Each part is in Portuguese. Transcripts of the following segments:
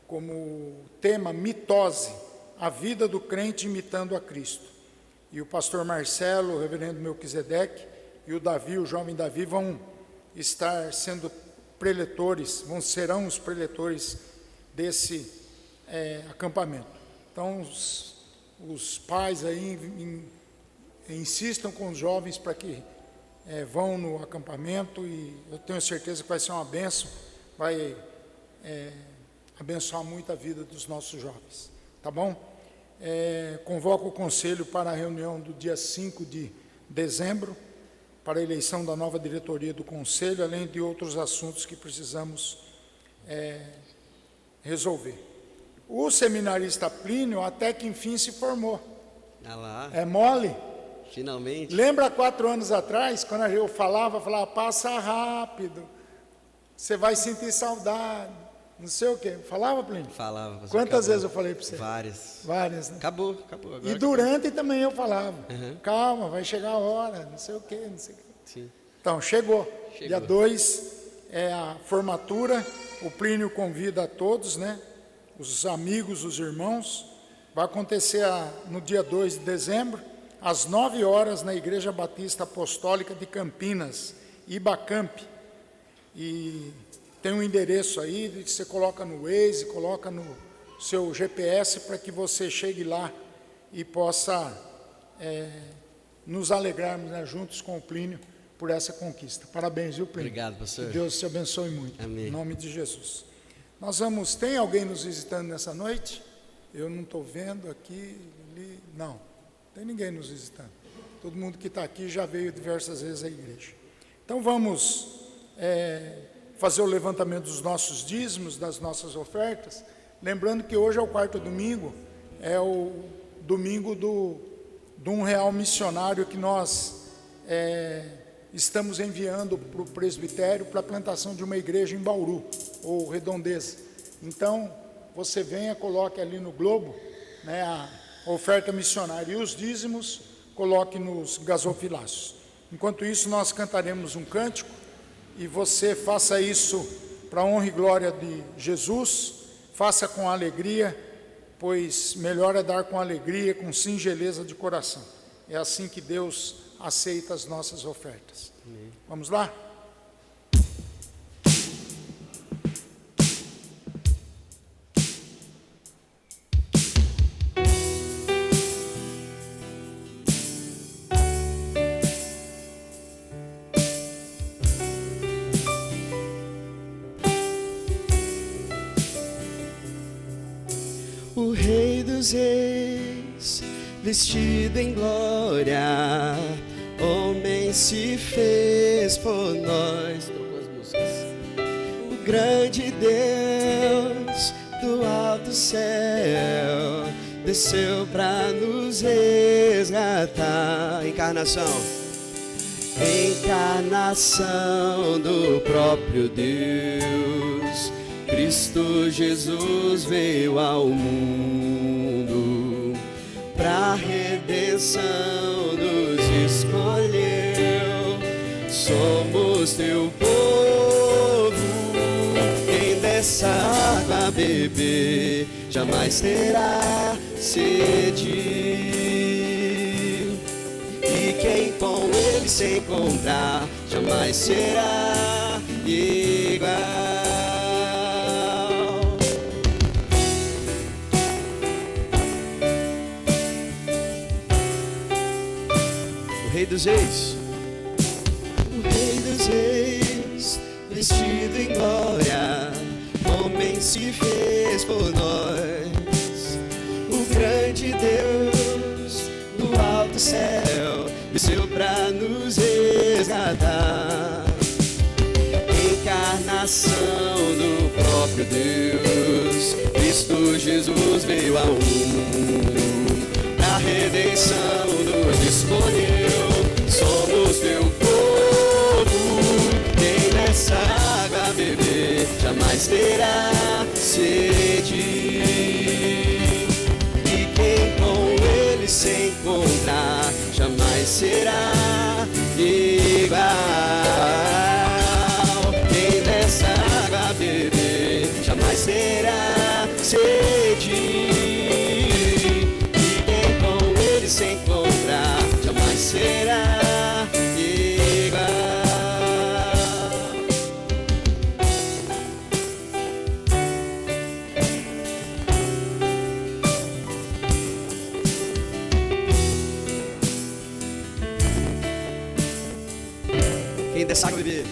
como tema mitose, a vida do crente imitando a Cristo. E o pastor Marcelo, o reverendo Melquisedeque e o Davi, o jovem Davi, vão estar sendo preletores, serão os preletores desse acampamento. Então, os pais aí insistam com os jovens para que vão no acampamento, e eu tenho certeza que vai ser uma bênção, vai abençoar muito a vida dos nossos jovens, tá bom? Convoco o conselho para a reunião do dia 5 de dezembro, para a eleição da nova diretoria do conselho, além de outros assuntos que precisamos resolver. O seminarista Plínio até que enfim se formou. Ah lá. É mole? Finalmente. Lembra 4 anos atrás, quando eu falava, passa rápido, você vai sentir saudade, não sei o quê. Falava, Plínio? Falava. Quantas vezes eu falei para você? Várias. Várias, né? Acabou. Agora E durante também eu falava, Uhum. calma, vai chegar a hora, não sei o quê, não sei o quê. Sim. Então, chegou. Dia 2 é a formatura, o Plínio convida a todos, né? Os amigos, os irmãos. Vai acontecer no dia 2 de dezembro, às 9 horas, na Igreja Batista Apostólica de Campinas, Ibacamp. E tem um endereço aí, que você coloca no Waze, coloca no seu GPS, para que você chegue lá e possa nos alegrarmos, né, juntos com o Plínio por essa conquista. Parabéns, viu, Plínio? Obrigado, pastor. Que Deus te abençoe muito. Amém. Em nome de Jesus. Tem alguém nos visitando nessa noite? Eu não estou vendo aqui, ali, não tem ninguém nos visitando. Todo mundo que está aqui já veio diversas vezes à igreja. Então vamos fazer o levantamento dos nossos dízimos, das nossas ofertas, lembrando que hoje é o 4º domingo, é o domingo do R$1 missionário que nós estamos enviando para o presbitério para a plantação de uma igreja em Bauru, ou Redondeza. Então, você venha, coloque ali no globo, né, a oferta missionária, e os dízimos coloque nos gasofilácios. Enquanto isso, nós cantaremos um cântico, e você faça isso para a honra e glória de Jesus, faça com alegria, pois melhor é dar com alegria, com singeleza de coração. É assim que Deus aceita as nossas ofertas. Amém. Vamos lá? O Rei dos Reis, vestido em glória, homem se fez por nós. Trocou as músicas. O grande Deus do alto céu desceu para nos resgatar. Encarnação do próprio Deus. Cristo Jesus veio ao mundo, pra redenção nos escolheu. Somos teu povo, quem dessa água beber jamais terá sede, e quem com ele se encontrar jamais será igual. Rei dos Reis, o Rei dos Reis, vestido em glória, homem se fez por nós. O grande Deus do alto céu desceu pra nos resgatar. Encarnação do próprio Deus, Cristo Jesus veio ao mundo, pra redenção nos escolheu. Somos teu povo, quem nessa água beber jamais terá sede, e quem com ele se encontrar jamais será igual. Quem nessa água beber jamais terá sede, e quem com ele se encontrar jamais será igual. Quem dessa água beber,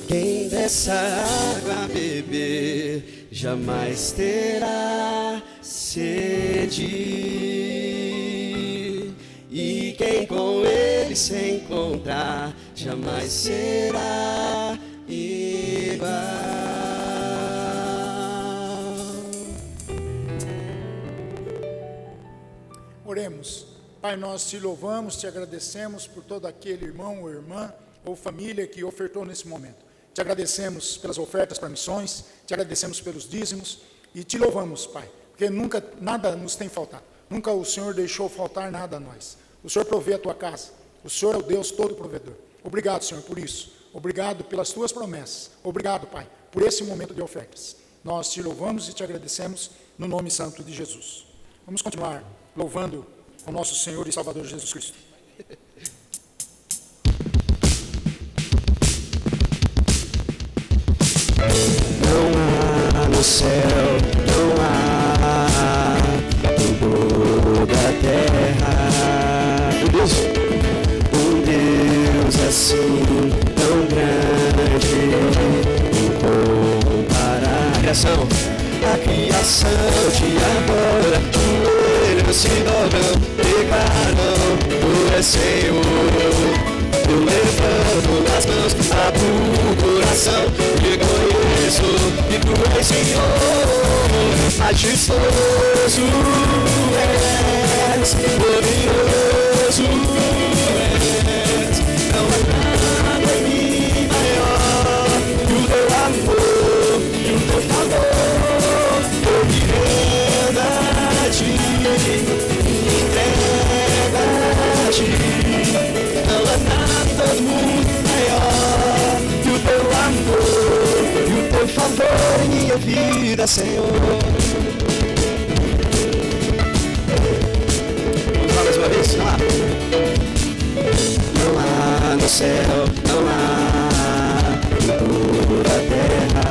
quem dessa água beber jamais terá sede, e quem com ele se encontrar jamais será igual. Oremos. Pai, nós te louvamos, te agradecemos por todo aquele irmão ou irmã ou família que ofertou nesse momento. Te agradecemos pelas ofertas para missões, te agradecemos pelos dízimos e te louvamos, Pai, porque nunca nada nos tem faltado. Nunca o Senhor deixou faltar nada a nós. O Senhor provê a tua casa. O Senhor é o Deus todo provedor. Obrigado, Senhor, por isso. Obrigado pelas tuas promessas. Obrigado, Pai, por esse momento de ofertas. Nós te louvamos e te agradecemos no nome santo de Jesus. Vamos continuar louvando o nosso Senhor e Salvador Jesus Cristo. Não há no céu, não há em toda a terra um Deus assim tão grande, incomparável. A criação te adora, joelhos se dobram, declaram: Tu és Senhor. Eu levanto as mãos, abro o coração, reconheço que Tu és Senhor. Majestoso és, glorioso és, não há nada em mim maior que o Teu amor e o Teu favor. Eu me rendo a Ti, me entrego a Ti. Não há nada no mundo maior que o Teu amor e o Teu favor em minha vida, Senhor. Vamos lá mais uma vez? Não há no céu, não há em toda a terra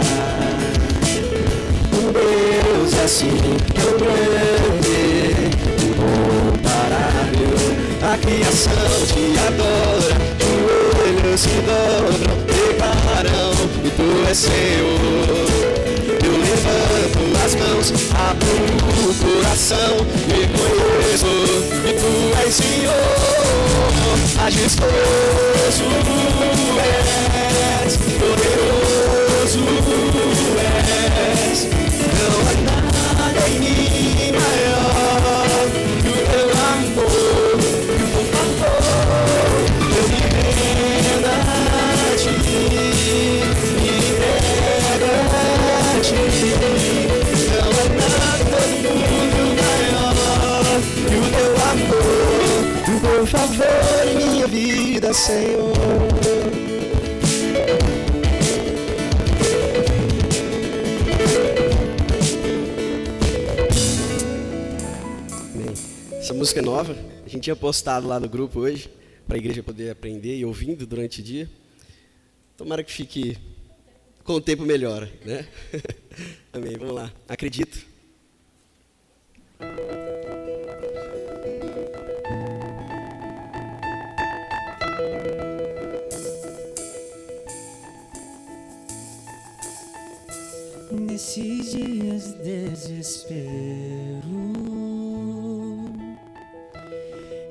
um Deus assim tão grande, incomparável. A criação te adora, joelhos se dobram, declaram que Tu és Senhor. Eu levanto as mãos, abro o coração, reconheço que Tu és Senhor. Majestoso és, poderoso és, não há nada em mim maior que o Teu amor e o Teu favor. Eu me rendo a Ti, me entrego a Ti. Não há nada no mundo maior que o Teu amor e o Teu favor em minha vida, Senhor. Essa música é nova, a gente tinha postado lá no grupo hoje, para a igreja poder aprender e ouvindo durante o dia. Tomara que fique, com o tempo melhora, né? Amém, vamos lá. Acredito. Nesses dias de desespero,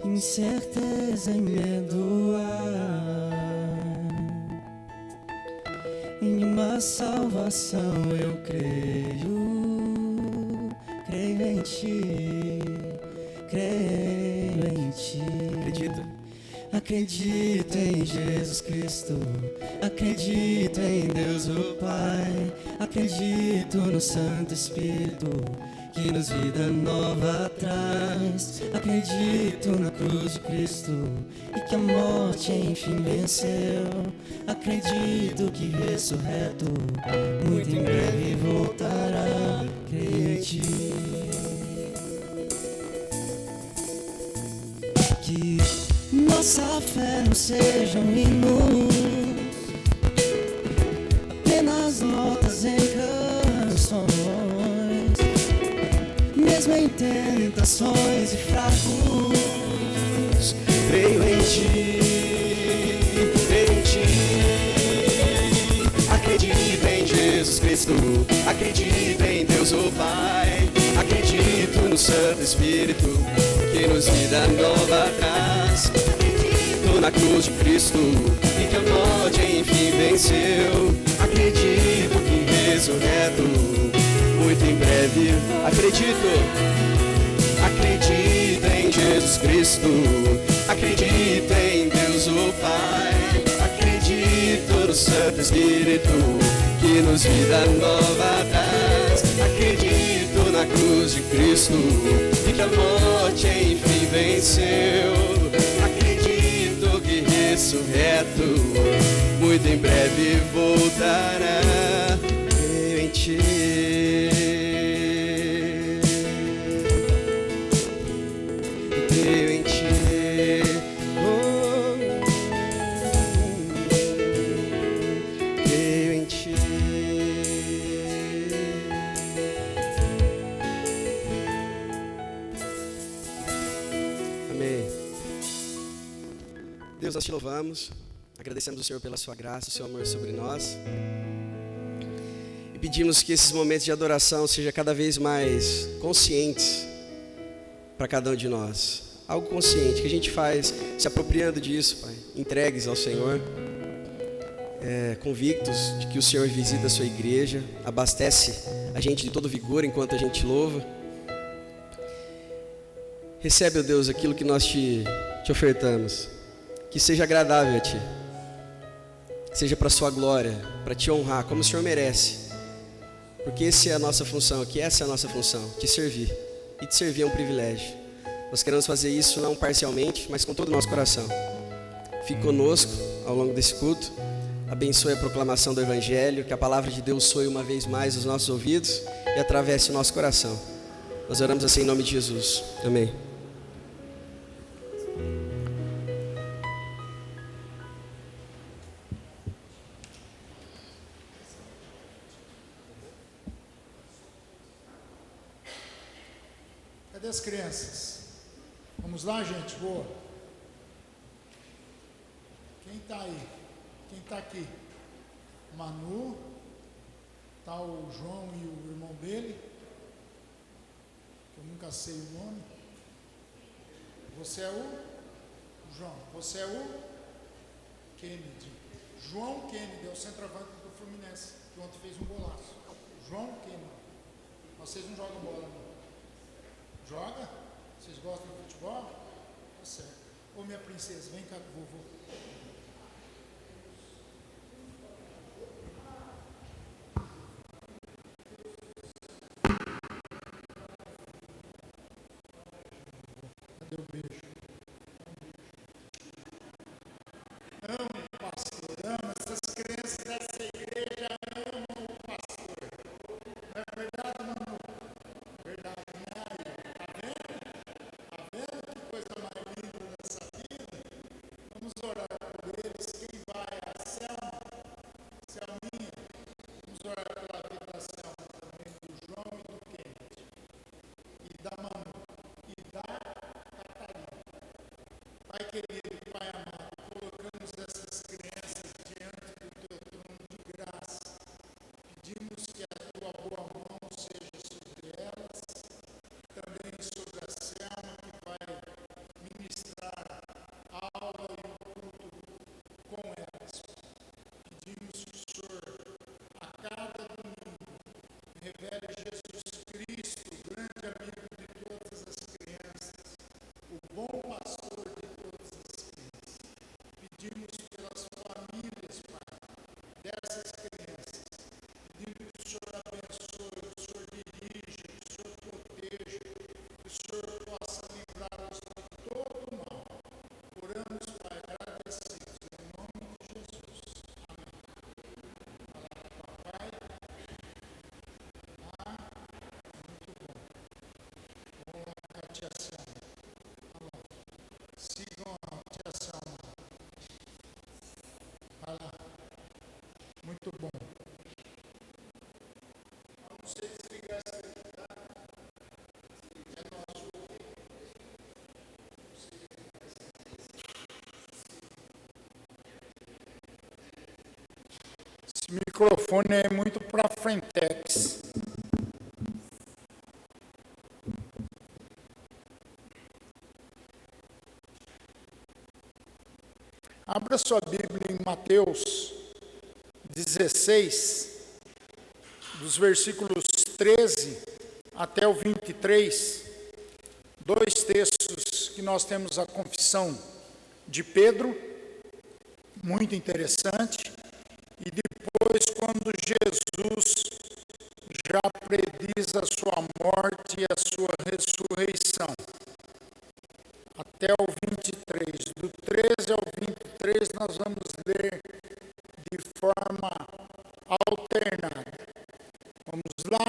incerteza e medo há, em uma salvação eu creio em Ti, creio em Ti. Acredita? Acredito em Jesus Cristo, acredito em Deus o Pai, acredito no Santo Espírito que nos vida nova traz. Acredito na cruz de Cristo e que a morte enfim venceu. Acredito que ressurreto muito em breve voltará. Creio pedir que nossa fé não seja um hino, apenas notas em canções, mesmo em tentações e fracos. Creio em ti, creio em ti. Acredito em Jesus Cristo, acredito em Deus o Pai, acredito no Santo Espírito que nos vida nova traz. Acredito na cruz de Cristo e que a morte enfim venceu. Acredito que ressurreto muito em breve. Acredito em Jesus Cristo, acredito em Deus o Pai, acredito no Santo Espírito que nos vida nova traz. Acredito na cruz de Cristo e que a morte enfim venceu. Acredito que ressurreto muito em breve voltará. Creio em ti. Creio em ti. Creio em ti. Amém. Deus, nós te louvamos, agradecemos ao Senhor pela sua graça, o seu amor sobre nós. E pedimos que esses momentos de adoração sejam cada vez mais conscientes para cada um de nós. Algo consciente, que a gente faz se apropriando disso, Pai. Entregues ao Senhor, convictos de que o Senhor visita a sua igreja, abastece a gente de todo vigor enquanto a gente louva. Recebe, ó Deus, aquilo que nós te ofertamos, que seja agradável a Ti, que seja para a sua glória, para Te honrar, como o Senhor merece, porque essa é a nossa função aqui, essa é a nossa função, Te servir, e Te servir é um privilégio. Nós queremos fazer isso não parcialmente, mas com todo o nosso coração. Fique conosco ao longo desse culto, abençoe a proclamação do Evangelho, que a palavra de Deus soe uma vez mais os nossos ouvidos e atravesse o nosso coração. Nós oramos assim em nome de Jesus. Amém. Cadê as crianças? Vamos lá, gente? Boa. Quem está aí? Quem está aqui? Manu. Está o João e o irmão dele. Eu nunca sei o nome. Você é o João. Você é o Kennedy. João Kennedy é o centroavante do Fluminense, que ontem fez um golaço. João Kennedy. Vocês não jogam bola, não? Joga? Vocês gostam de futebol? Tá certo. Ô minha princesa, vem cá com o vovô. Cadê o beijo? Amo o pastor, amo essas crianças dessa igreja, amam o pastor. Não é verdade, Manu? Verdade, né? Tá vendo que coisa mais linda nessa vida? Vamos orar por eles. Quem vai? A Selminha. Vamos orar pela vida da Selma também, do João e do Kennedy. E da Manu. E da Catarina. Pai querido, Pai amado, colocamos essas crianças diante do teu trono de graça. Pedimos que a tua boa mão seja sobre elas, também sobre a Selma, que vai ministrar a aula e o culto com elas. Pedimos que o Senhor, a cada domingo, revele Jesus Cristo, o grande amigo de todas as crianças, o bom pastor de todas as crianças. microfone é muito para frentex. Abra sua Bíblia em Mateus 16, dos versículos 13 até o 23, dois textos que nós temos a confissão de Pedro, muito interessante, e depois quando Jesus já prediz a sua morte e a sua ressurreição. Até o 23. Do 13 ao 23 nós vamos ler de forma alternada. Vamos lá.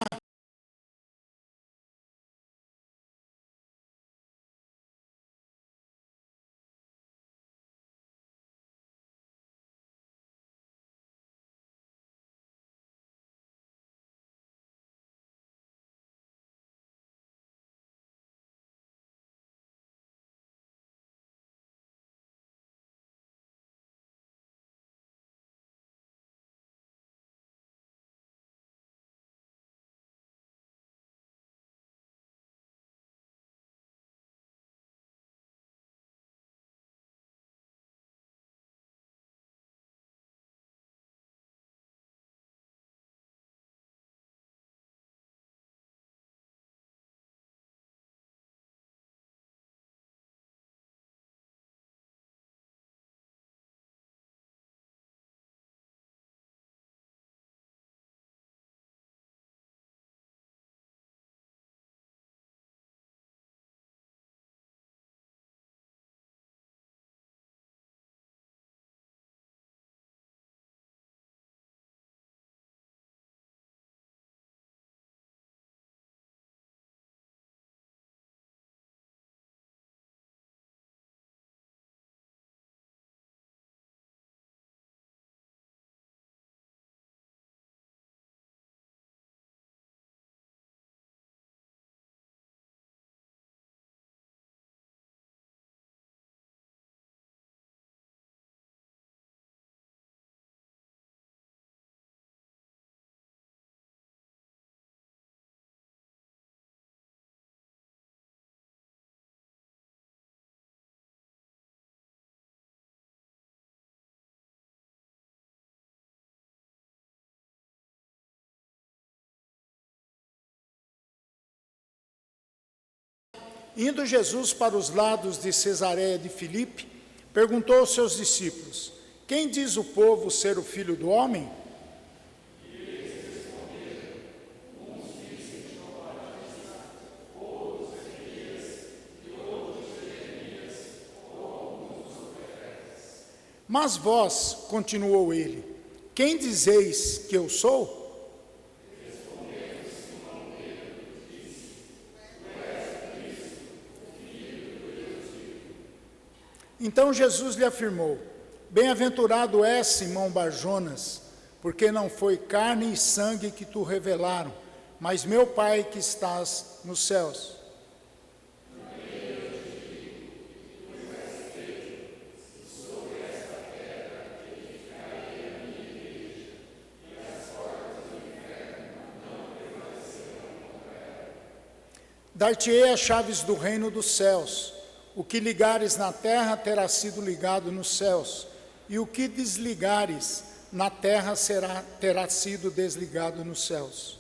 Indo Jesus para os lados de Cesareia de Filipe, perguntou aos seus discípulos: quem diz o povo ser o Filho do Homem? E eles responderam: uns dizem João Batista, outros Elias, e outros Jeremias, ou alguns dos profetas. Mas vós, continuou ele, quem dizeis que eu sou? Então Jesus lhe afirmou: bem-aventurado és, Simão Barjonas, porque não foi carne e sangue que tu revelaram, mas meu Pai que estás nos céus. Dar-te-ei as chaves do reino dos céus. O que ligares na terra terá sido ligado nos céus, e o que desligares na terra terá sido desligado nos céus.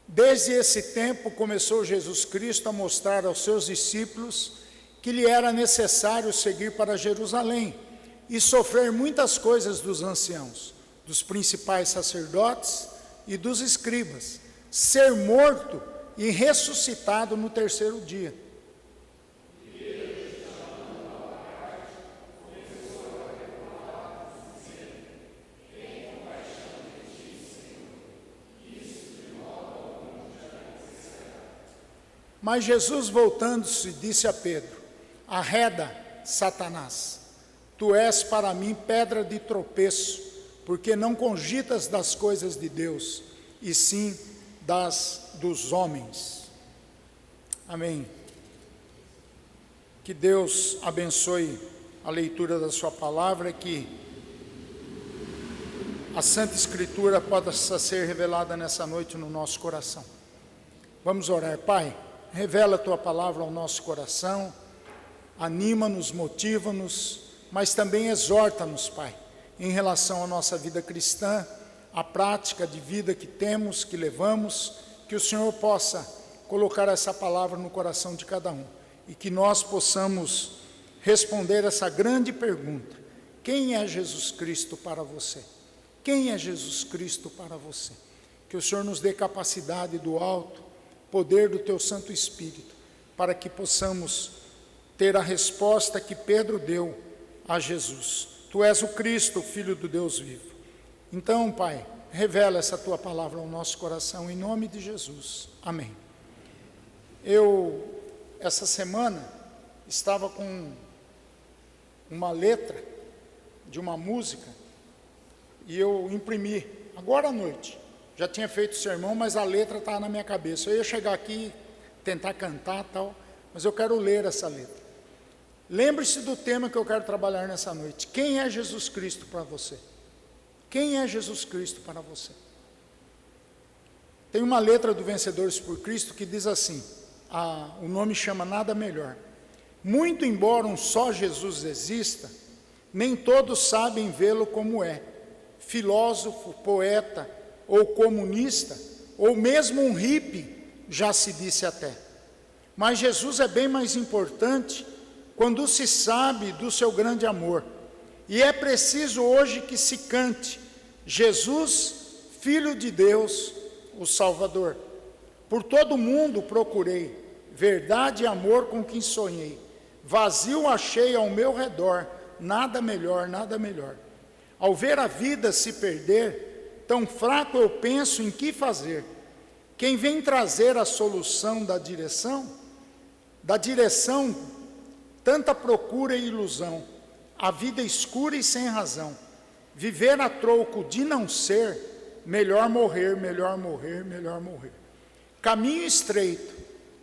Desde esse tempo começou Jesus Cristo a mostrar aos seus discípulos que lhe era necessário seguir para Jerusalém e sofrer muitas coisas dos anciãos, dos principais sacerdotes e dos escribas, ser morto e ressuscitado no terceiro dia. Mas Jesus, voltando-se, disse a Pedro: arreda, Satanás, tu és para mim pedra de tropeço, porque não cogitas das coisas de Deus, e sim das dos homens. Amém. Que Deus abençoe a leitura da sua palavra, que a Santa Escritura possa ser revelada nessa noite no nosso coração. Vamos orar. Pai, revela a tua palavra ao nosso coração, anima-nos, motiva-nos, mas também exorta-nos, Pai, em relação à nossa vida cristã, a prática de vida que temos, que levamos, que o Senhor possa colocar essa palavra no coração de cada um e que nós possamos responder essa grande pergunta: quem é Jesus Cristo para você? Quem é Jesus Cristo para você? Que o Senhor nos dê capacidade do alto, poder do teu Santo Espírito, para que possamos ter a resposta que Pedro deu a Jesus: tu és o Cristo, o Filho do Deus vivo. Então, Pai, revela essa tua palavra ao nosso coração, em nome de Jesus. Amém. Essa semana, estava com uma letra de uma música e eu imprimi, agora à noite. Já tinha feito o sermão, mas a letra estava na minha cabeça. Eu ia chegar aqui, tentar cantar tal, mas eu quero ler essa letra. Lembre-se do tema que eu quero trabalhar nessa noite. Quem é Jesus Cristo para você? Quem é Jesus Cristo para você? Tem uma letra do Vencedores por Cristo que diz assim, o nome chama Nada Melhor. Muito embora um só Jesus exista, nem todos sabem vê-lo como é. Filósofo, poeta, ou comunista, ou mesmo um hippie, já se disse até. Mas Jesus é bem mais importante quando se sabe do seu grande amor. E é preciso hoje que se cante: Jesus, Filho de Deus, o Salvador. Por todo mundo procurei, verdade e amor com quem sonhei. Vazio achei ao meu redor, nada melhor, nada melhor. Ao ver a vida se perder, tão fraco eu penso em que fazer. Quem vem trazer a solução da direção, tanta procura e ilusão, a vida escura e sem razão. Viver a troco de não ser, melhor morrer, melhor morrer, melhor morrer. Caminho estreito,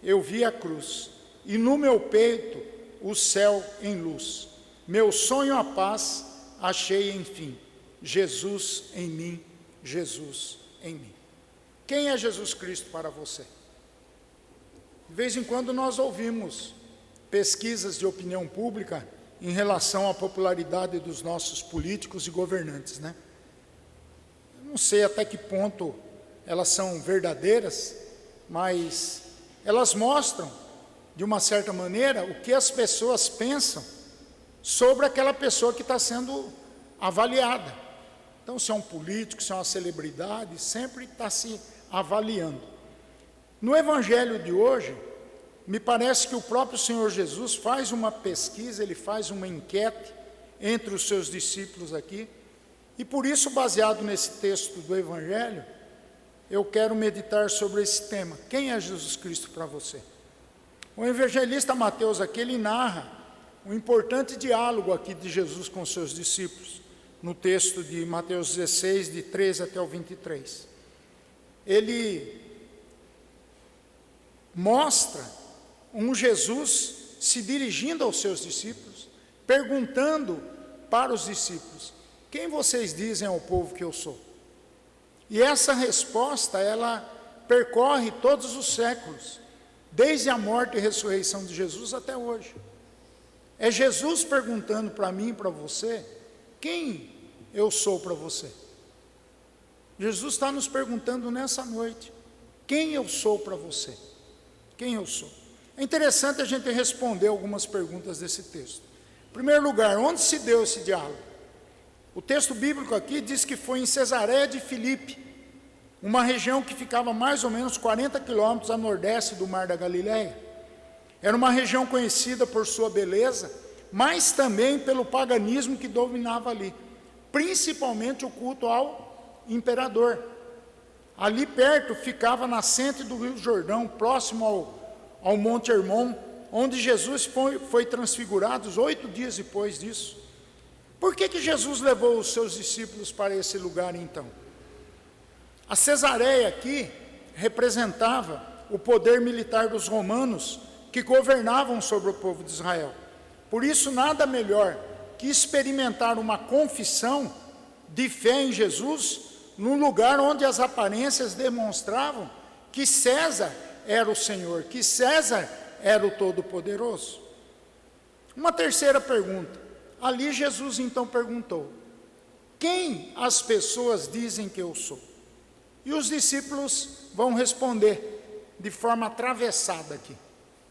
eu vi a cruz, e no meu peito o céu em luz. Meu sonho a paz achei enfim, Jesus em mim, Jesus em mim. Quem é Jesus Cristo para você? De vez em quando nós ouvimos pesquisas de opinião pública em relação à popularidade dos nossos políticos e governantes, né? Eu não sei até que ponto elas são verdadeiras, mas elas mostram, de uma certa maneira, o que as pessoas pensam sobre aquela pessoa que está sendo avaliada. Então, se é um político, se é uma celebridade, sempre está se avaliando. No Evangelho de hoje, me parece que o próprio Senhor Jesus faz uma pesquisa, ele faz uma enquete entre os seus discípulos aqui, e por isso, baseado nesse texto do Evangelho, eu quero meditar sobre esse tema. Quem é Jesus Cristo para você? O evangelista Mateus aqui, ele narra um importante diálogo aqui de Jesus com seus discípulos, no texto de Mateus 16, de 13 até o 23. Ele mostra um Jesus se dirigindo aos seus discípulos, perguntando para os discípulos: quem vocês dizem ao povo que eu sou? E essa resposta, ela percorre todos os séculos, desde a morte e ressurreição de Jesus até hoje. É Jesus perguntando para mim e para você, quem eu sou para você? Jesus está nos perguntando nessa noite, quem eu sou para você? Quem eu sou? É interessante a gente responder algumas perguntas desse texto. Em primeiro lugar, onde se deu esse diálogo? O texto bíblico aqui diz que foi em Cesareia de Filipe, uma região que ficava mais ou menos 40 quilômetros a nordeste do Mar da Galileia. Era uma região conhecida por sua beleza, mas também pelo paganismo que dominava ali, principalmente o culto ao imperador. Ali perto ficava a nascente do Rio Jordão, próximo ao Monte Hermon, onde Jesus foi transfigurado 8 dias depois disso. Por que Jesus levou os seus discípulos para esse lugar então? A Cesareia aqui representava o poder militar dos romanos que governavam sobre o povo de Israel. Por isso, nada melhor que experimentar uma confissão de fé em Jesus, num lugar onde as aparências demonstravam que César era o Senhor, que César era o Todo-Poderoso. Uma terceira pergunta. Ali Jesus então perguntou: quem as pessoas dizem que eu sou? E os discípulos vão responder de forma atravessada aqui,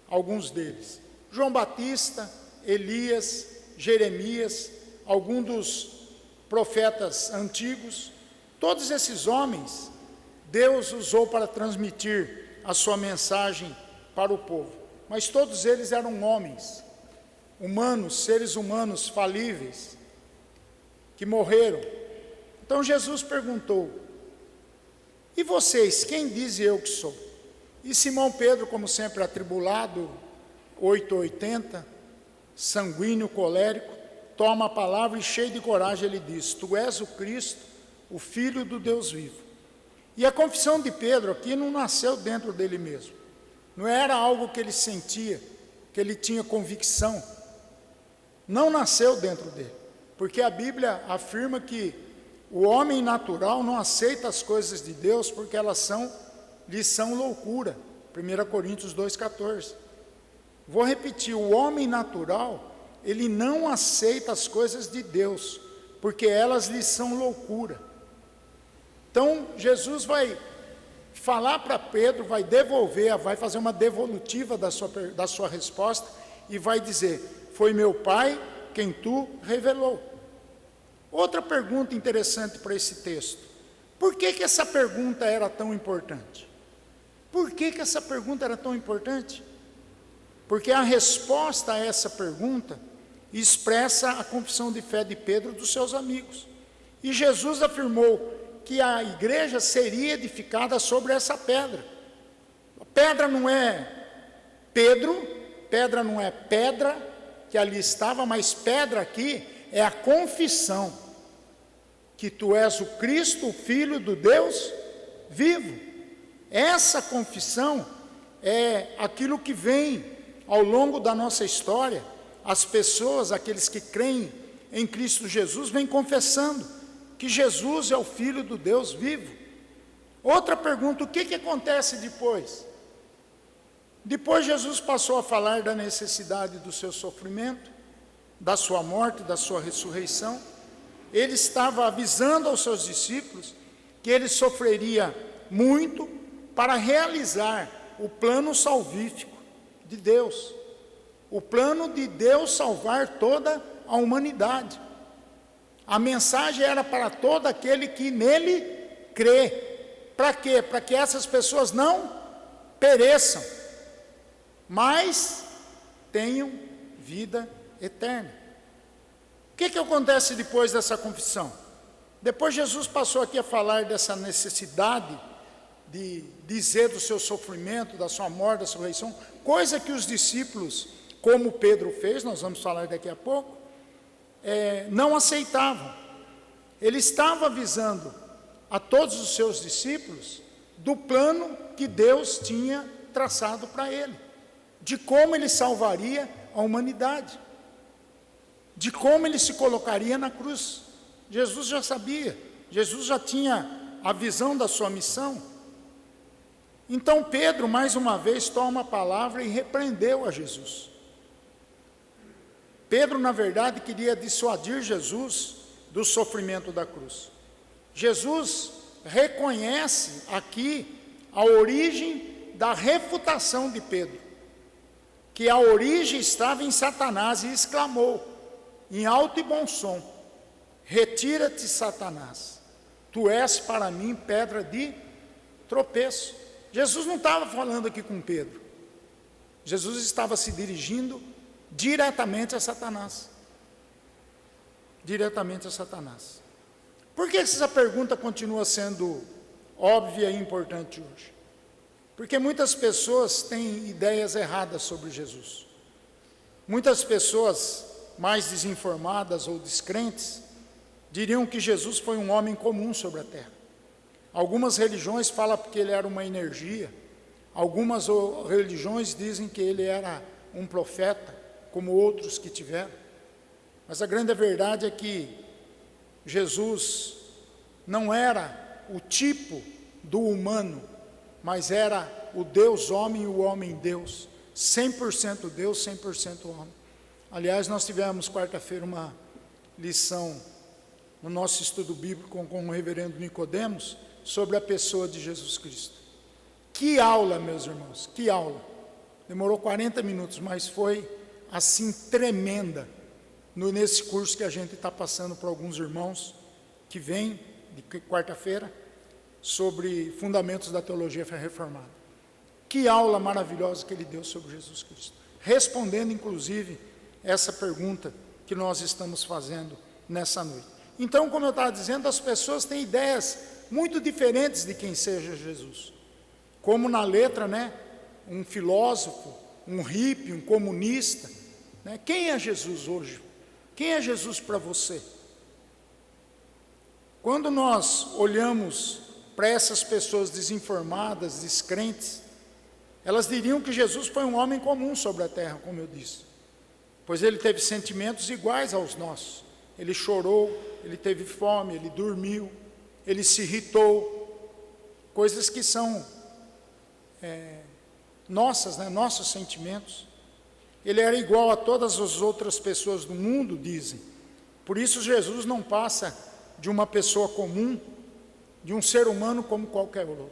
alguns deles. João Batista, Elias, Jeremias, alguns dos profetas antigos, todos esses homens, Deus usou para transmitir a sua mensagem para o povo. Mas todos eles eram homens, humanos, seres humanos falíveis, que morreram. Então Jesus perguntou: e vocês, quem diz eu que sou? E Simão Pedro, como sempre atribulado, 880, sanguíneo, colérico, toma a palavra e cheio de coragem ele diz: tu és o Cristo, o Filho do Deus vivo. E a confissão de Pedro aqui não nasceu dentro dele mesmo, não era algo que ele sentia, que ele tinha convicção, não nasceu dentro dele, porque a Bíblia afirma que o homem natural não aceita as coisas de Deus porque lhes são loucura, 1 Coríntios 2,14. Vou repetir, o homem natural, ele não aceita as coisas de Deus, porque elas lhe são loucura. Então, Jesus vai falar para Pedro, vai devolver, vai fazer uma devolutiva da sua resposta, e vai dizer: foi meu Pai quem tu revelou. Outra pergunta interessante para esse texto: por que essa pergunta era tão importante? Por que essa pergunta era tão importante? Porque a resposta a essa pergunta expressa a confissão de fé de Pedro e dos seus amigos. E Jesus afirmou que a igreja seria edificada sobre essa pedra. A pedra não é Pedro, pedra não é pedra que ali estava, mas pedra aqui é a confissão que tu és o Cristo, o Filho do Deus vivo. Essa confissão é aquilo que vem ao longo da nossa história. As pessoas, aqueles que creem em Cristo Jesus, vêm confessando que Jesus é o Filho do Deus vivo. Outra pergunta: o que acontece depois? Depois Jesus passou a falar da necessidade do seu sofrimento, da sua morte, da sua ressurreição. Ele estava avisando aos seus discípulos que ele sofreria muito para realizar o plano salvífico de Deus, o plano de Deus salvar toda a humanidade. A mensagem era para todo aquele que nele crê. Para quê? Para que essas pessoas não pereçam, mas tenham vida eterna. O que acontece depois dessa confissão? Depois Jesus passou aqui a falar dessa necessidade de dizer do seu sofrimento, da sua morte, da sua ressurreição, coisa que os discípulos, como Pedro fez, nós vamos falar daqui a pouco, não aceitavam. Ele estava avisando a todos os seus discípulos do plano que Deus tinha traçado para ele, de como ele salvaria a humanidade, de como ele se colocaria na cruz. Jesus já sabia, Jesus já tinha a visão da sua missão. Então Pedro, mais uma vez, toma a palavra e repreendeu a Jesus. Pedro, na verdade, queria dissuadir Jesus do sofrimento da cruz. Jesus reconhece aqui a origem da refutação de Pedro, que a origem estava em Satanás, e exclamou em alto e bom som: retira-te, Satanás, tu és para mim pedra de tropeço. Jesus não estava falando aqui com Pedro, Jesus estava se dirigindo diretamente a Satanás. Diretamente a Satanás. Por que essa pergunta continua sendo óbvia e importante hoje? Porque muitas pessoas têm ideias erradas sobre Jesus. Muitas pessoas mais desinformadas ou descrentes diriam que Jesus foi um homem comum sobre a terra. Algumas religiões falam que ele era uma energia. Algumas religiões dizem que ele era um profeta, como outros que tiveram. Mas a grande verdade é que Jesus não era o tipo do humano, mas era o Deus homem e o homem Deus, 100% Deus, 100% homem. Aliás, nós tivemos quarta-feira uma lição no nosso estudo bíblico com o reverendo Nicodemos sobre a pessoa de Jesus Cristo. Que aula, meus irmãos, que aula. Demorou 40 minutos, mas foi assim tremenda nesse curso que a gente está passando para alguns irmãos que vêm de quarta-feira sobre fundamentos da teologia reformada. Que aula maravilhosa que ele deu sobre Jesus Cristo, respondendo inclusive essa pergunta que nós estamos fazendo nessa noite. Então, como eu estava dizendo, as pessoas têm ideias muito diferentes de quem seja Jesus. Como na letra, né? Um filósofo, um hippie, um comunista, né? Quem é Jesus hoje? Quem é Jesus para você? Quando nós olhamos para essas pessoas desinformadas, descrentes, elas diriam que Jesus foi um homem comum sobre a terra, como eu disse, pois ele teve sentimentos iguais aos nossos. Ele chorou, ele teve fome, ele dormiu, ele se irritou, coisas que são nossas, né? Nossos sentimentos. Ele era igual a todas as outras pessoas do mundo, dizem. Por isso Jesus não passa de uma pessoa comum, de um ser humano como qualquer outro.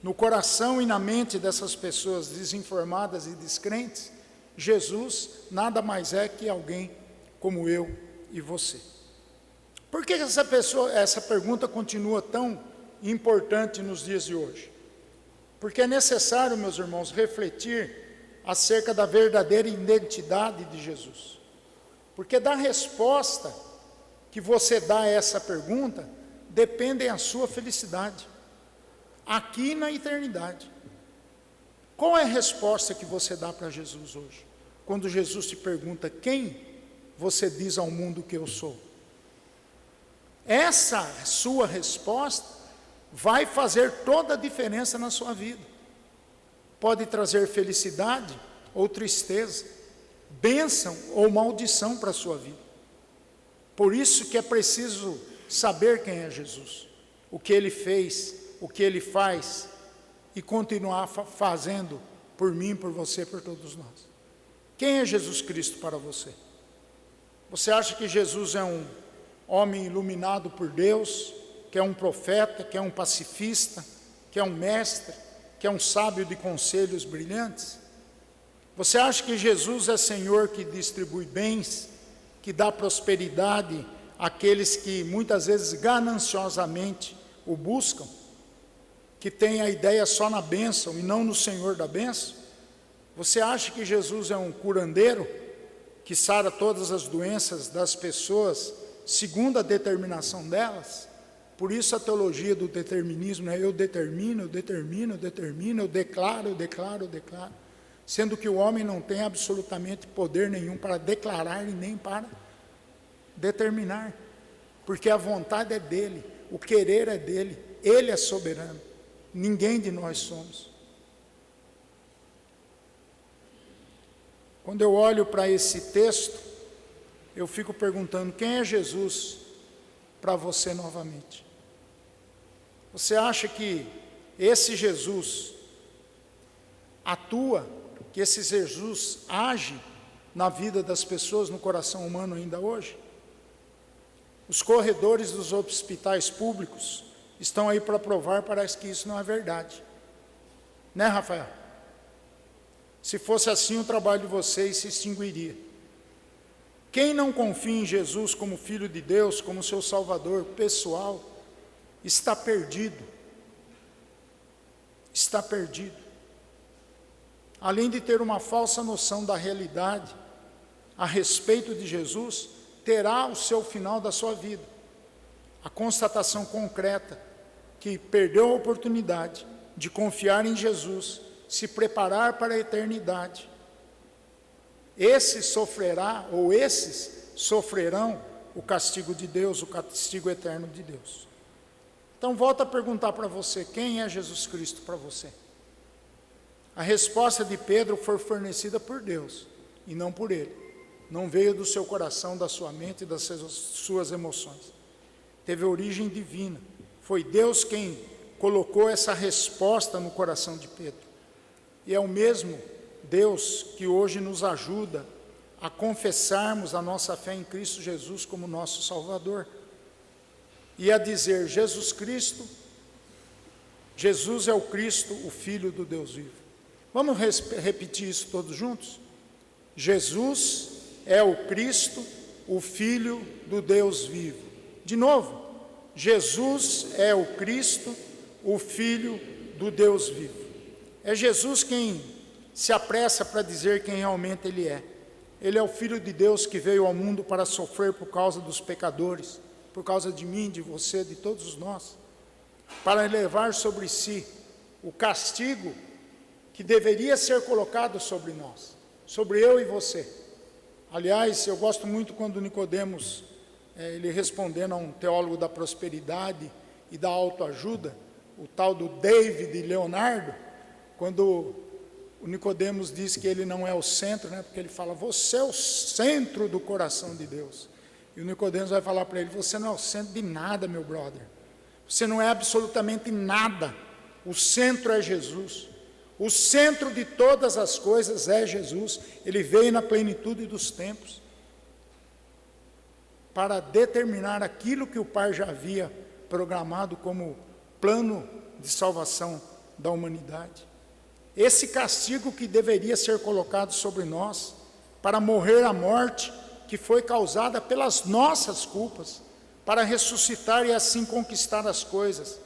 No coração e na mente dessas pessoas desinformadas e descrentes, Jesus nada mais é que alguém como eu e você. Por que essa pergunta continua tão importante nos dias de hoje? Porque é necessário, meus irmãos, refletir acerca da verdadeira identidade de Jesus. Porque da resposta que você dá a essa pergunta, depende a sua felicidade, aqui na eternidade. Qual é a resposta que você dá para Jesus hoje? Quando Jesus te pergunta, quem você diz ao mundo que eu sou? Essa sua resposta vai fazer toda a diferença na sua vida. Pode trazer felicidade ou tristeza, bênção ou maldição para a sua vida. Por isso que é preciso saber quem é Jesus, o que ele fez, o que ele faz e continuar fazendo por mim, por você, por todos nós. Quem é Jesus Cristo para você? Você acha que Jesus é um homem iluminado por Deus, que é um profeta, que é um pacifista, que é um mestre, que é um sábio de conselhos brilhantes? Você acha que Jesus é Senhor que distribui bens, que dá prosperidade àqueles que muitas vezes gananciosamente o buscam, que tem a ideia só na bênção e não no Senhor da bênção? Você acha que Jesus é um curandeiro que sara todas as doenças das pessoas segundo a determinação delas? Por isso a teologia do determinismo é eu determino, eu declaro, sendo que o homem não tem absolutamente poder nenhum para declarar e nem para determinar, porque a vontade é dele, o querer é dele, ele é soberano, ninguém de nós somos. Quando eu olho para esse texto, eu fico perguntando, quem é Jesus para você novamente? Você acha que esse Jesus atua, que esse Jesus age na vida das pessoas, no coração humano ainda hoje? Os corredores dos hospitais públicos estão aí para provar, parece que isso não é verdade. Né, Rafael? Se fosse assim, o trabalho de vocês se extinguiria. Quem não confia em Jesus como Filho de Deus, como seu Salvador pessoal, está perdido. Está perdido. Além de ter uma falsa noção da realidade a respeito de Jesus, terá o seu final da sua vida. A constatação concreta que perdeu a oportunidade de confiar em Jesus, se preparar para a eternidade. Esses sofrerão o castigo de Deus, o castigo eterno de Deus. Então volto a perguntar para você, quem é Jesus Cristo para você? A resposta de Pedro foi fornecida por Deus e não por ele. Não veio do seu coração, da sua mente e das suas emoções. Teve origem divina. Foi Deus quem colocou essa resposta no coração de Pedro. E é o mesmo Deus que hoje nos ajuda a confessarmos a nossa fé em Cristo Jesus como nosso Salvador. E a dizer: Jesus Cristo, Jesus é o Cristo, o Filho do Deus vivo. Vamos repetir isso todos juntos? Jesus é o Cristo, o Filho do Deus vivo. De novo, Jesus é o Cristo, o Filho do Deus vivo. É Jesus quem se apressa para dizer quem realmente Ele é. Ele é o Filho de Deus que veio ao mundo para sofrer por causa dos pecadores, por causa de mim, de você, de todos nós, para levar sobre si o castigo que deveria ser colocado sobre nós, sobre eu e você. Aliás, eu gosto muito quando Nicodemos, ele respondendo a um teólogo da prosperidade e da autoajuda, o tal do David Leonardo, quando o Nicodemos diz que ele não é o centro, porque ele fala: você é o centro do coração de Deus. E o Nicodemos vai falar para ele: você não é o centro de nada, meu brother. Você não é absolutamente nada. O centro é Jesus. O centro de todas as coisas é Jesus. Ele veio na plenitude dos tempos para determinar aquilo que o Pai já havia programado como plano de salvação da humanidade. Esse castigo que deveria ser colocado sobre nós, para morrer a morte que foi causada pelas nossas culpas, para ressuscitar e assim conquistar as coisas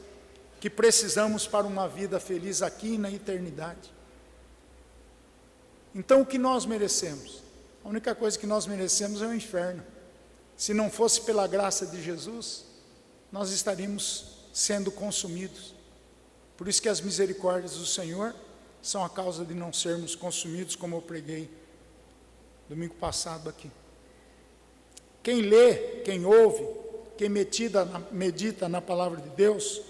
que precisamos para uma vida feliz aqui e na eternidade. Então, o que nós merecemos? A única coisa que nós merecemos é o inferno. Se não fosse pela graça de Jesus, nós estaríamos sendo consumidos. Por isso que as misericórdias do Senhor são a causa de não sermos consumidos, como eu preguei domingo passado aqui. Quem lê, quem ouve, quem medita na palavra de Deus,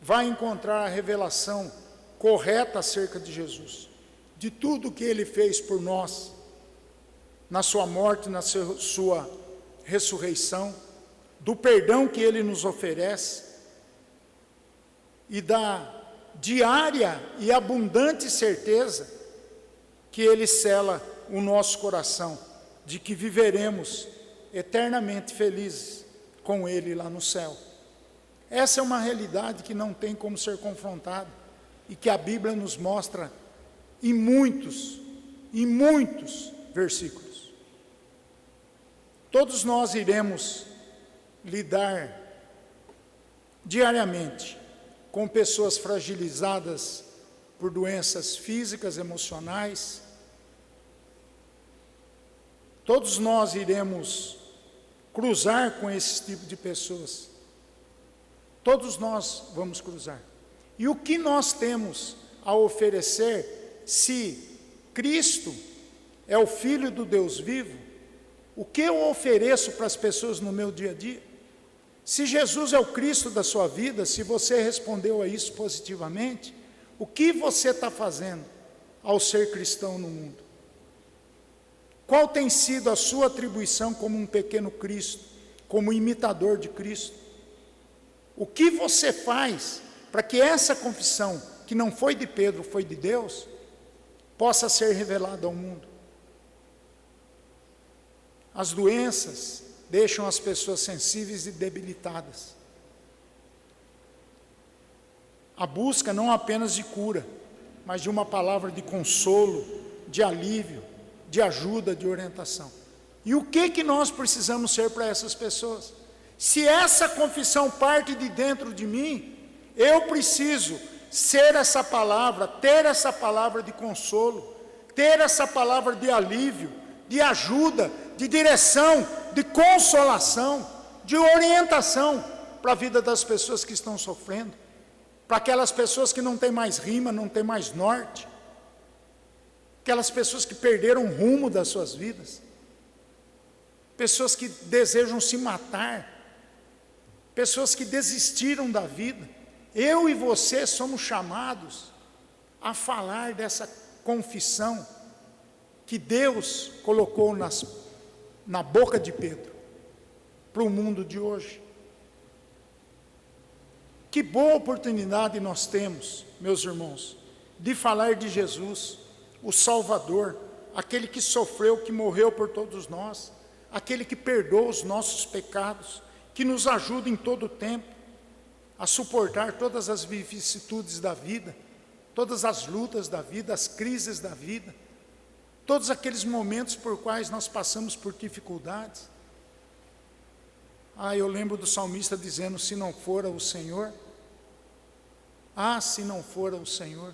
vai encontrar a revelação correta acerca de Jesus, de tudo que Ele fez por nós, na sua morte, na sua ressurreição, do perdão que Ele nos oferece e da diária e abundante certeza que Ele sela o nosso coração, de que viveremos eternamente felizes com Ele lá no céu. Essa é uma realidade que não tem como ser confrontada e que a Bíblia nos mostra em muitos versículos. Todos nós iremos lidar diariamente com pessoas fragilizadas por doenças físicas, emocionais. Todos nós iremos cruzar com esse tipo de pessoas. Todos nós vamos cruzar. E o que nós temos a oferecer, se Cristo é o Filho do Deus vivo? O que eu ofereço para as pessoas no meu dia a dia? Se Jesus é o Cristo da sua vida, se você respondeu a isso positivamente, o que você está fazendo ao ser cristão no mundo? Qual tem sido a sua atribuição como um pequeno Cristo, como imitador de Cristo? O que você faz para que essa confissão, que não foi de Pedro, foi de Deus, possa ser revelada ao mundo? As doenças deixam as pessoas sensíveis e debilitadas. A busca não apenas de cura, mas de uma palavra de consolo, de alívio, de ajuda, de orientação. E o que nós precisamos ser para essas pessoas? Se essa confissão parte de dentro de mim, eu preciso ser essa palavra, ter essa palavra de consolo, ter essa palavra de alívio, de ajuda, de direção, de consolação, de orientação para a vida das pessoas que estão sofrendo, para aquelas pessoas que não têm mais rima, não têm mais norte, aquelas pessoas que perderam o rumo das suas vidas, pessoas que desejam se matar, pessoas que desistiram da vida. Eu e você somos chamados a falar dessa confissão que Deus colocou na boca de Pedro, para o mundo de hoje. Que boa oportunidade nós temos, meus irmãos, de falar de Jesus, o Salvador, aquele que sofreu, que morreu por todos nós, aquele que perdoa os nossos pecados, que nos ajuda em todo o tempo a suportar todas as vicissitudes da vida, todas as lutas da vida, as crises da vida, todos aqueles momentos por quais nós passamos por dificuldades. Eu lembro do salmista dizendo: se não fora o Senhor, se não fora o Senhor,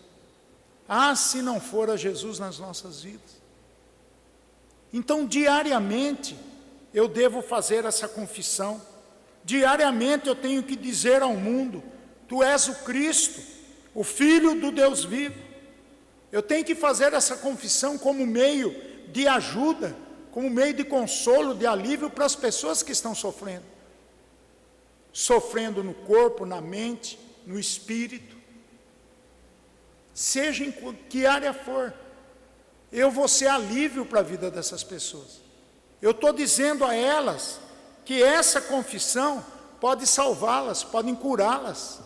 se não fora Jesus nas nossas vidas. Então, diariamente, eu devo fazer essa confissão, diariamente eu tenho que dizer ao mundo: tu és o Cristo, o Filho do Deus vivo. Eu tenho que fazer essa confissão como meio de ajuda, como meio de consolo, de alívio para as pessoas que estão sofrendo no corpo, na mente, no espírito, seja em que área for, eu vou ser alívio para a vida dessas pessoas. Eu estou dizendo a elas que essa confissão pode salvá-las, pode curá-las.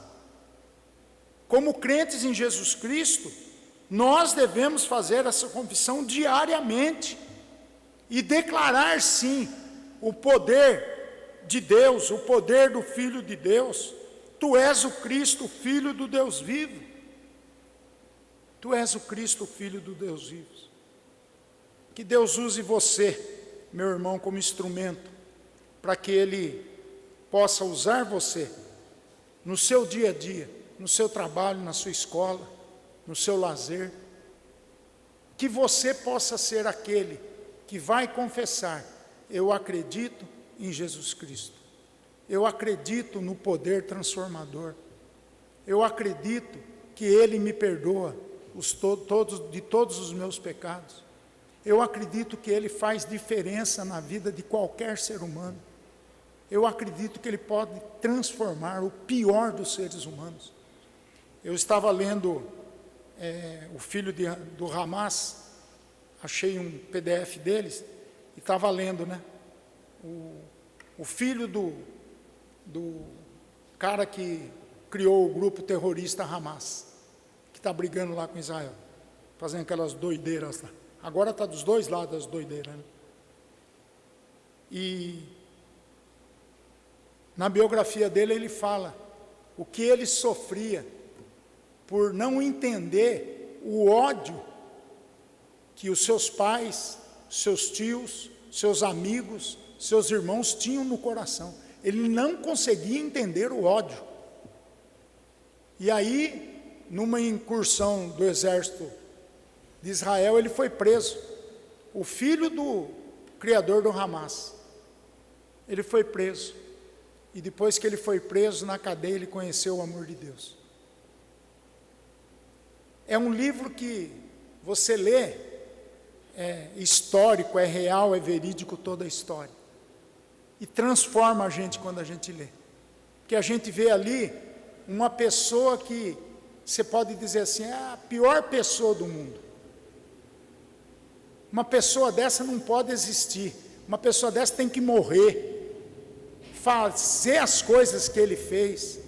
Como crentes em Jesus Cristo, nós devemos fazer essa confissão diariamente e declarar sim o poder de Deus, o poder do Filho de Deus. Tu és o Cristo, o Filho do Deus vivo. Tu és o Cristo, o Filho do Deus vivo. Que Deus use você, meu irmão, como instrumento, para que Ele possa usar você no seu dia a dia, no seu trabalho, na sua escola, no seu lazer. Que você possa ser aquele que vai confessar: eu acredito em Jesus Cristo, eu acredito no poder transformador, eu acredito que Ele me perdoa de todos os meus pecados, eu acredito que Ele faz diferença na vida de qualquer ser humano, eu acredito que Ele pode transformar o pior dos seres humanos. Eu estava lendo o filho do Hamas, achei um PDF deles, e estava lendo, o filho do cara que criou o grupo terrorista Hamas, que está brigando lá com Israel, fazendo aquelas doideiras lá. Agora está dos dois lados as doideiras, E na biografia dele ele fala o que ele sofria por não entender o ódio que os seus pais, seus tios, seus amigos, seus irmãos tinham no coração. Ele não conseguia entender o ódio. E aí, numa incursão do exército de Israel, ele foi preso. O filho do criador do Hamas, ele foi preso. E depois que ele foi preso, na cadeia, ele conheceu o amor de Deus. É um livro que você lê, é histórico, é real, é verídico, toda a história. E transforma a gente quando a gente lê. Porque a gente vê ali uma pessoa que você pode dizer assim, é a pior pessoa do mundo. Uma pessoa dessa não pode existir. Uma pessoa dessa tem que morrer. Fazer as coisas que ele fez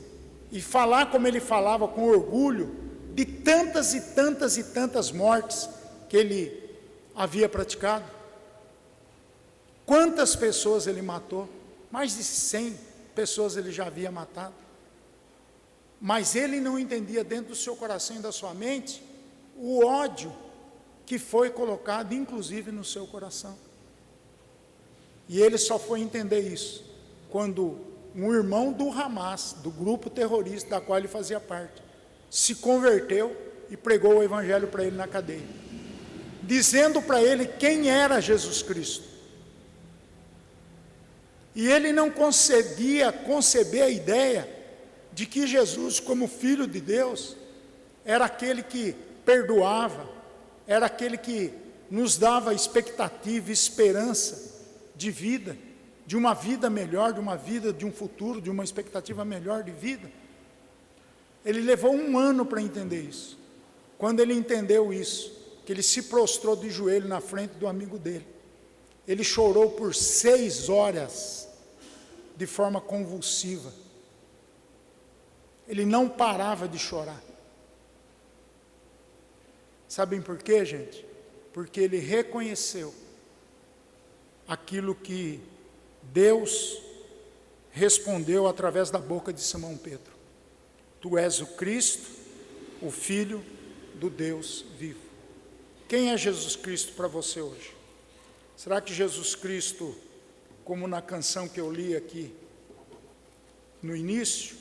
e falar como ele falava, com orgulho, de tantas e tantas e tantas mortes que ele havia praticado. Quantas pessoas ele matou? Mais de 100 pessoas ele já havia matado. Mas ele não entendia dentro do seu coração e da sua mente o ódio que foi colocado, inclusive, no seu coração. E ele só foi entender isso quando um irmão do Hamas, do grupo terrorista da qual ele fazia parte, se converteu e pregou o evangelho para ele na cadeia, dizendo para ele quem era Jesus Cristo. E ele não conseguia conceber a ideia de que Jesus, como Filho de Deus, era aquele que perdoava, era aquele que nos dava expectativa, esperança de vida, de uma vida melhor, de uma vida, de um futuro, de uma expectativa melhor de vida. Ele levou 1 ano para entender isso. Quando ele entendeu isso, que ele se prostrou de joelho na frente do amigo dele, ele chorou por 6 horas, de forma convulsiva. Ele não parava de chorar. Sabem por quê, gente? Porque ele reconheceu aquilo que Deus respondeu através da boca de Simão Pedro: Tu és o Cristo, o Filho do Deus vivo. Quem é Jesus Cristo para você hoje? Será que Jesus Cristo, como na canção que eu li aqui no início,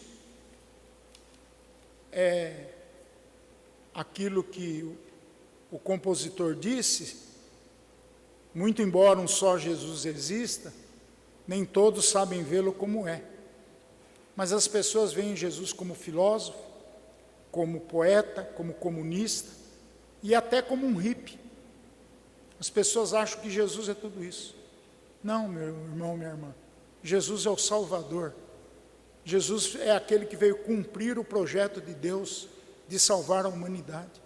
é aquilo que o compositor disse? Muito embora um só Jesus exista, nem todos sabem vê-lo como é. Mas as pessoas veem Jesus como filósofo, como poeta, como comunista e até como um hippie. As pessoas acham que Jesus é tudo isso. Não, meu irmão, minha irmã. Jesus é o Salvador. Jesus é aquele que veio cumprir o projeto de Deus de salvar a humanidade.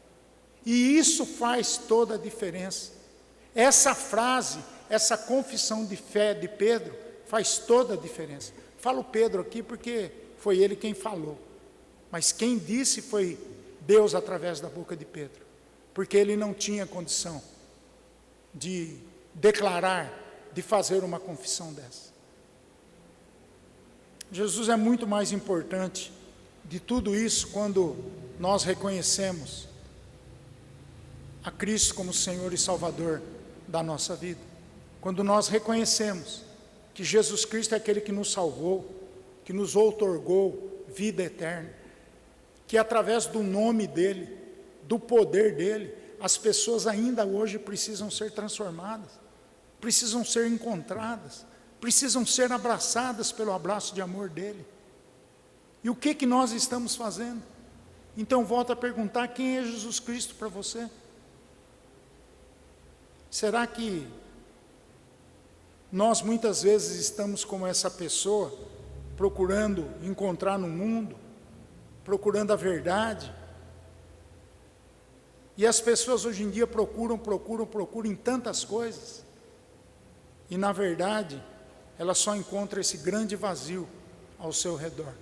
E isso faz toda a diferença. Essa frase, essa confissão de fé de Pedro, faz toda a diferença. Falo Pedro aqui porque foi ele quem falou. Mas quem disse foi Deus através da boca de Pedro. Porque ele não tinha condição de declarar, de fazer uma confissão dessa. Jesus é muito mais importante de tudo isso quando nós reconhecemos a Cristo como Senhor e Salvador da nossa vida. Quando nós reconhecemos que Jesus Cristo é aquele que nos salvou, que nos outorgou vida eterna, que através do nome dEle, do poder dEle, as pessoas ainda hoje precisam ser transformadas, precisam ser encontradas, precisam ser abraçadas pelo abraço de amor dEle. E o que nós estamos fazendo? Então volto a perguntar: quem é Jesus Cristo para você? Será que nós muitas vezes estamos como essa pessoa, procurando encontrar no mundo, procurando a verdade? E as pessoas hoje em dia procuram em tantas coisas, e na verdade, elas só encontram esse grande vazio ao seu redor,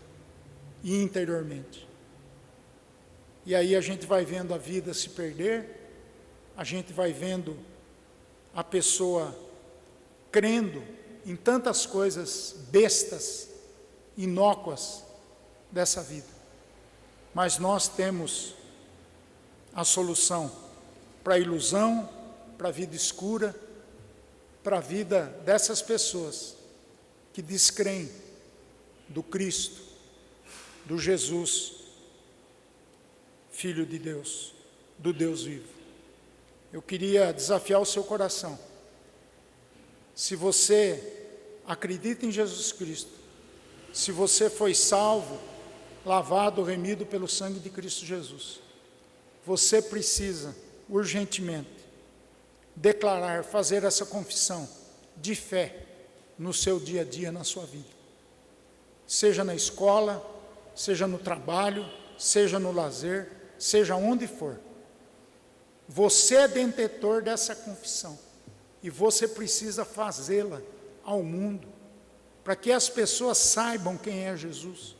e interiormente. E aí a gente vai vendo a vida se perder, a gente vai vendo a pessoa crendo em tantas coisas bestas, inócuas dessa vida. Mas nós temos a solução para a ilusão, para a vida escura, para a vida dessas pessoas que descreem do Cristo, do Jesus, Filho de Deus, do Deus vivo. Eu queria desafiar o seu coração. Se você acredita em Jesus Cristo, se você foi salvo, lavado, remido pelo sangue de Cristo Jesus, você precisa urgentemente declarar, fazer essa confissão de fé no seu dia a dia, na sua vida. Seja na escola, seja no trabalho, seja no lazer, seja onde for. Você é detentor dessa confissão e você precisa fazê-la ao mundo, para que as pessoas saibam quem é Jesus,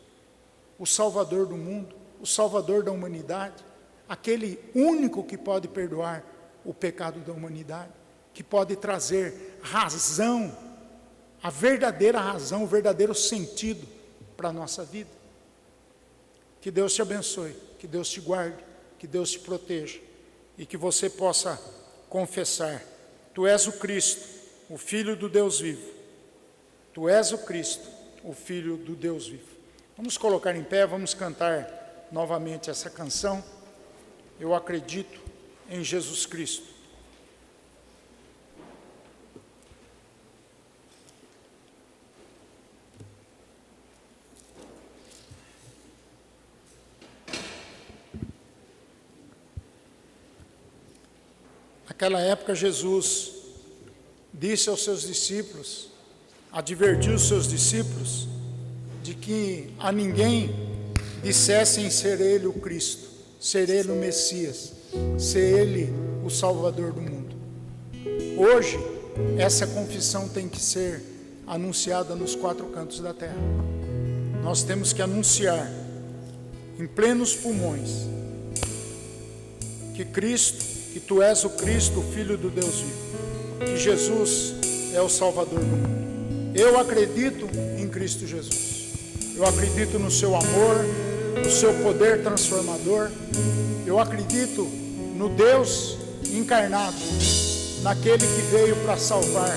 o Salvador do mundo, o Salvador da humanidade, aquele único que pode perdoar o pecado da humanidade, que pode trazer razão, a verdadeira razão, o verdadeiro sentido para a nossa vida. Que Deus te abençoe, que Deus te guarde, que Deus te proteja, e que você possa confessar: Tu és o Cristo, o Filho do Deus vivo. Tu és o Cristo, o Filho do Deus vivo. Vamos colocar em pé, vamos cantar novamente essa canção. Eu acredito em Jesus Cristo. Naquela época, Jesus disse aos seus discípulos, advertiu os seus discípulos, de que a ninguém dissessem ser ele o Cristo, ser ele o Messias, ser Ele o Salvador do mundo. Hoje, essa confissão tem que ser anunciada nos 4 cantos da terra. Nós temos que anunciar em plenos pulmões que Cristo, que Tu és o Cristo, o Filho do Deus vivo, que Jesus é o Salvador do mundo. Eu acredito em Cristo Jesus. Eu acredito no Seu amor, no Seu poder transformador. Eu acredito no Deus encarnado, naquele que veio para salvar,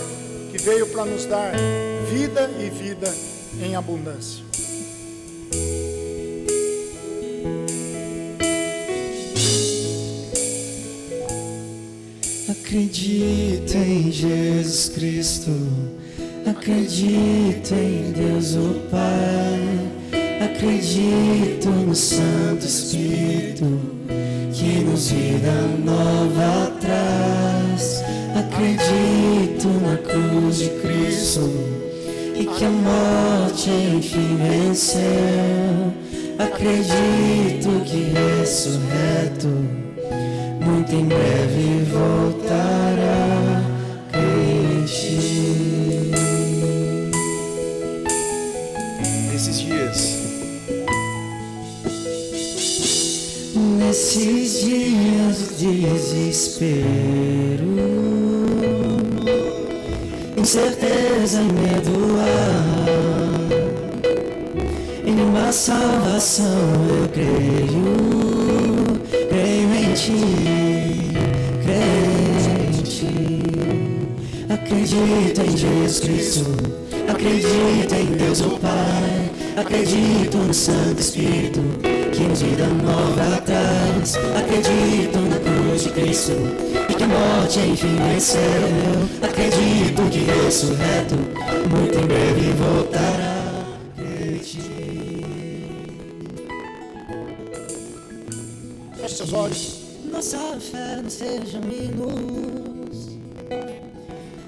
que veio para nos dar vida e vida em abundância. Acredito em Jesus Cristo, acredito em Deus o Pai, acredito no Santo Espírito, que nos vida nova traz. Acredito na cruz de Cristo e que a morte enfim venceu. Acredito que ressurreto muito em breve voltará. Crente. Nesses dias de desespero, incerteza e medo há, em uma salvação eu creio em ti, crente. Acredito em Jesus Cristo, acredito em Deus o Pai, acredito no Santo Espírito, que nos vida nova traz. Acredito na cruz de Cristo e que a morte enfim venceu. Acredito que ressurreto muito em breve voltará. Feche seus olhos. Nossa fé não seja menos,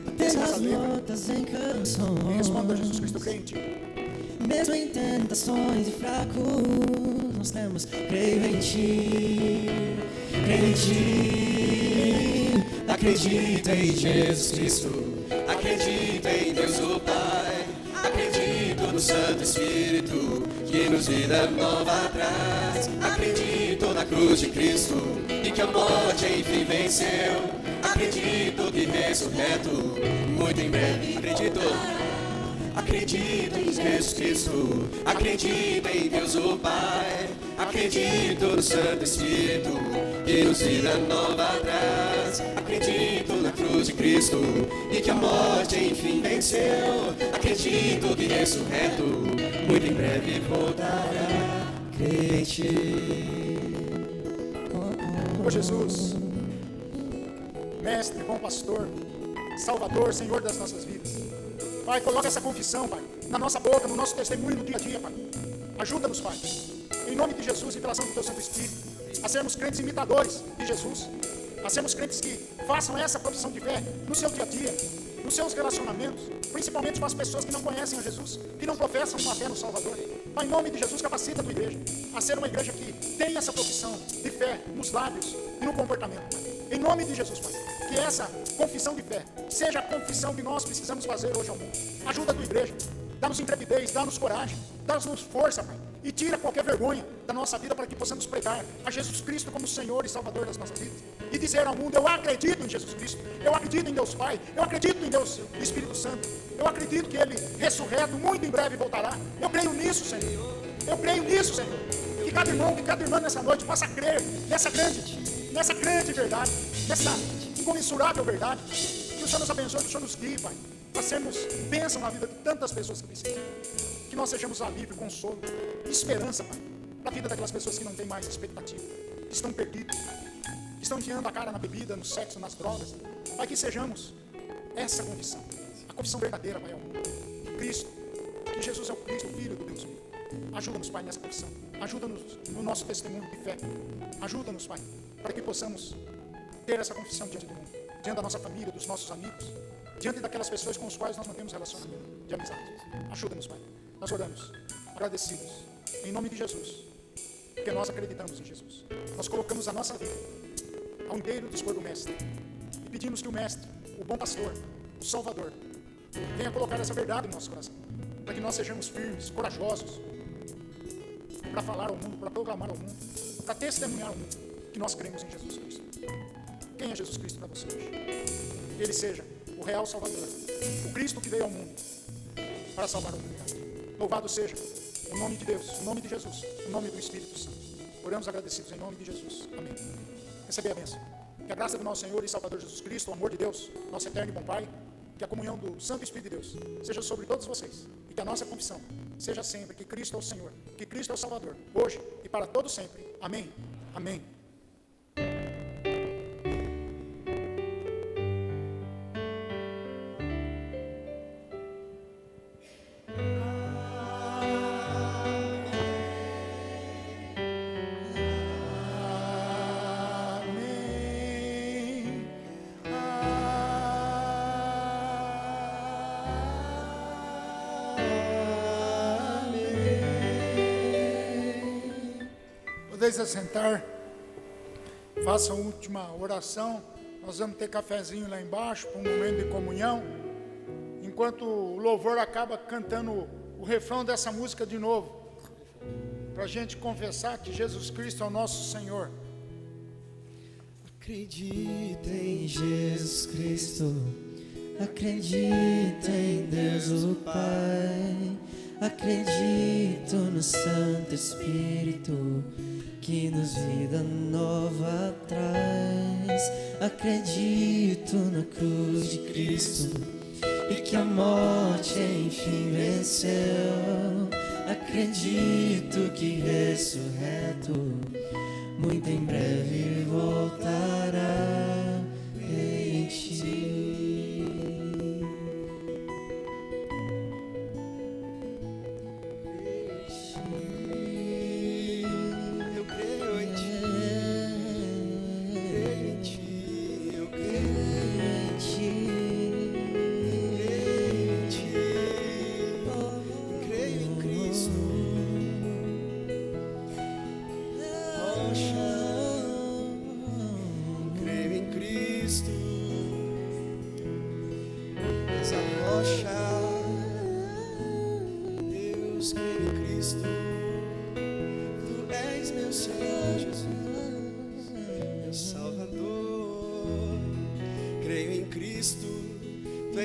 apenas notas em canções. Responda a Jesus Cristo, creio em Ti. Mesmo em tentações e fracos, nós temos creio em Ti, creio em Ti. Acredito em Jesus Cristo, acredito em Deus o Pai, acredito no Santo Espírito, que nos vida nova traz. Acredito na cruz de Cristo e que a morte enfim venceu. Acredito que ressurreto muito em breve. Acredito em Jesus Cristo, acredito em Deus o Pai, acredito no Santo Espírito, que nos vida nova traz. Acredito na cruz de Cristo e que a morte enfim venceu. Acredito que ressurreto muito em breve voltará. Crente. Ó Jesus, Mestre, bom pastor, Salvador, Senhor das nossas vidas. Pai, coloca essa confissão, Pai, na nossa boca, no nosso testemunho, no dia a dia, Pai. Ajuda-nos, Pai, em nome de Jesus, em relação do Teu Santo Espírito, a sermos crentes imitadores de Jesus, a sermos crentes que façam essa profissão de fé no seu dia a dia, nos seus relacionamentos, principalmente com as pessoas que não conhecem a Jesus, que não professam uma fé no Salvador. Pai, em nome de Jesus, capacita a Tua igreja a ser uma igreja que tem essa profissão de fé nos lábios e no comportamento. Em nome de Jesus, Pai, que essa confissão de fé seja a confissão que nós precisamos fazer hoje ao mundo. Ajuda a Tua igreja, dá-nos intrepidez, dá-nos coragem, dá-nos força, Pai, e tira qualquer vergonha da nossa vida para que possamos pregar a Jesus Cristo como Senhor e Salvador das nossas vidas e dizer ao mundo: eu acredito em Jesus Cristo, eu acredito em Deus Pai, eu acredito em Deus Espírito Santo, eu acredito que Ele ressurreto muito em breve voltará. Eu creio nisso, Senhor, eu creio nisso, Senhor. Que cada irmão, que cada irmã nessa noite possa crer nessa grande verdade, nessa incomensurável verdade. Que o Senhor nos abençoe, que o Senhor nos guie, Pai, para sermos bênção na vida de tantas pessoas que precisam. Que nós sejamos alívio, consolo, esperança, Pai, para a vida daquelas pessoas que não têm mais expectativa, que estão perdidas, que estão enfiando a cara na bebida, no sexo, nas drogas. Pai, que sejamos essa confissão, a confissão verdadeira, Pai, ao mundo. Cristo, que Jesus é o Cristo, o Filho do Deus vivo. Ajuda-nos, Pai, nessa confissão. Ajuda-nos no nosso testemunho de fé. Ajuda-nos, Pai, para que possamos ter essa confissão diante do mundo, diante da nossa família, dos nossos amigos, diante daquelas pessoas com as quais nós mantemos relacionamento de amizade. Ajuda-nos, Pai. Nós oramos, agradecidos, em nome de Jesus, porque nós acreditamos em Jesus. Nós colocamos a nossa vida ao inteiro dispor do Mestre. E pedimos que o Mestre, o bom pastor, o Salvador, venha colocar essa verdade no nosso coração, para que nós sejamos firmes, corajosos, para falar ao mundo, para proclamar ao mundo, para testemunhar ao mundo que nós cremos em Jesus Cristo. Quem é Jesus Cristo para você hoje? Que Ele seja o real Salvador, o Cristo que veio ao mundo para salvar o mundo. Louvado seja o nome de Deus, o nome de Jesus, o nome do Espírito Santo. Oramos agradecidos em nome de Jesus. Amém. Receber a bênção. Que a graça do nosso Senhor e Salvador Jesus Cristo, o amor de Deus, nosso eterno e bom Pai, que a comunhão do Santo Espírito de Deus seja sobre todos vocês, e que a nossa confissão seja sempre que Cristo é o Senhor, que Cristo é o Salvador, hoje e para todo sempre. Amém. Amém. Podeis assentar, façam a última oração. Nós vamos ter cafezinho lá embaixo para um momento de comunhão, enquanto o louvor acaba cantando o refrão dessa música de novo, para a gente confessar que Jesus Cristo é o nosso Senhor. Acredita em Jesus Cristo, acredita em Deus o Pai, acredito no Santo Espírito que nos vida nova traz. Acredito na cruz de Cristo e que a morte enfim venceu. Acredito que ressurreto muito em breve voltará em ti.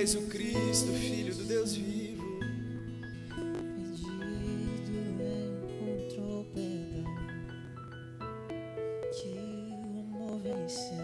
O Cristo, Filho do Deus vivo. Encontrou perdão, que o amor venceu.